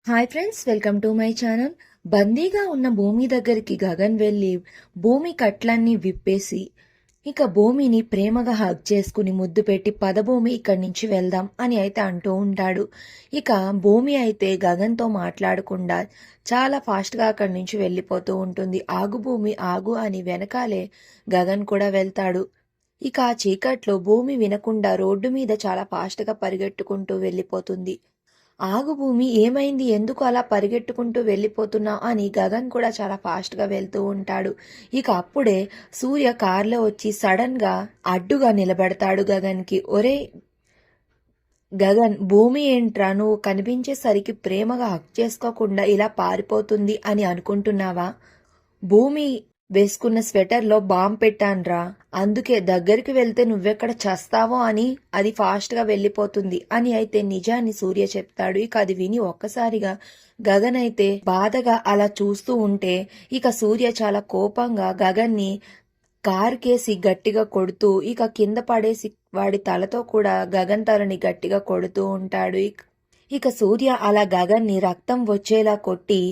Hi friends, welcome to my channel. బందీగా ఉన్న భూమి దగ్గరికి గగన్ వెళ్ళి భూమి కట్లన్నీ విప్పేసి ఇక భూమిని ప్రేమగా హగ్ చేసుకుని ముద్దు పెట్టి భూమి ఇక్కడి నుంచి వెళ్దాం అని అయితే అంటూ ఉంటాడు. ఇక భూమి అయితే గగన్తో మాట్లాడకుండా చాలా ఫాస్ట్గా అక్కడి నుంచి వెళ్ళిపోతూ ఉంటుంది. ఆగు భూమి ఆగు అని వెనకాలే గగన్ కూడా వెళ్తాడు. ఇక ఆ చీకట్లో భూమి వినకుండా రోడ్డు మీద చాలా ఫాస్ట్గా పరిగెట్టుకుంటూ వెళ్ళిపోతుంది. ఆగు భూమి, ఏమైంది, ఎందుకు అలా పరిగెట్టుకుంటూ వెళ్ళిపోతున్నావు అని గగన్ కూడా చాలా ఫాస్ట్గా వెళ్తూ ఉంటాడు. ఇక అప్పుడే సూర్య కార్లో వచ్చి సడన్ గా అడ్డుగా నిలబెడతాడు గగన్కి. ఒరే గగన్, భూమి ఏంట్రా నువ్వు కనిపించేసరికి ప్రేమగా హక్ చేసుకోకుండా ఇలా పారిపోతుంది అని అనుకుంటున్నావా? భూమి వేసుకున్న స్వెటర్లో బాంబ్ పెట్టాన్రా, అందుకే దగ్గరికి వెళ్తే నువ్వెక్కడ చస్తావో అని అది ఫాస్ట్గా వెళ్ళిపోతుంది అని అయితే నిజాన్ని సూర్య చెప్తాడు. ఇక అది విని ఒక్కసారిగా గగన్ అయితే బాధగా అలా చూస్తూ ఉంటే ఇక సూర్య చాలా కోపంగా గగన్ని కార్ కేసి గట్టిగా కొడుతూ ఇక కింద పడేసి వాడి తలతో కూడా గగన్ తలని గట్టిగా కొడుతూ ఉంటాడు. ఇక సూర్య అలా గగన్ని రక్తం వచ్చేలా కొట్టి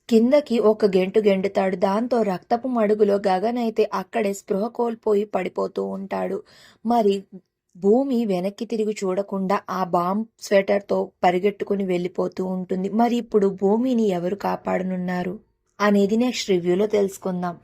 కిందకి ఒక గెంటు గెంటుతాడు. దాంతో రక్తపు మడుగులో గగన్ అయితే అక్కడే స్పృహ కోల్పోయి పడిపోతూ ఉంటాడు. మరి భూమి వెనక్కి తిరిగి చూడకుండా ఆ బాంబ్ స్వెటర్తో పరిగెట్టుకుని వెళ్ళిపోతూ ఉంటుంది. మరి ఇప్పుడు భూమిని ఎవరు కాపాడనున్నారు అనేది నెక్స్ట్ రివ్యూలో తెలుసుకుందాం.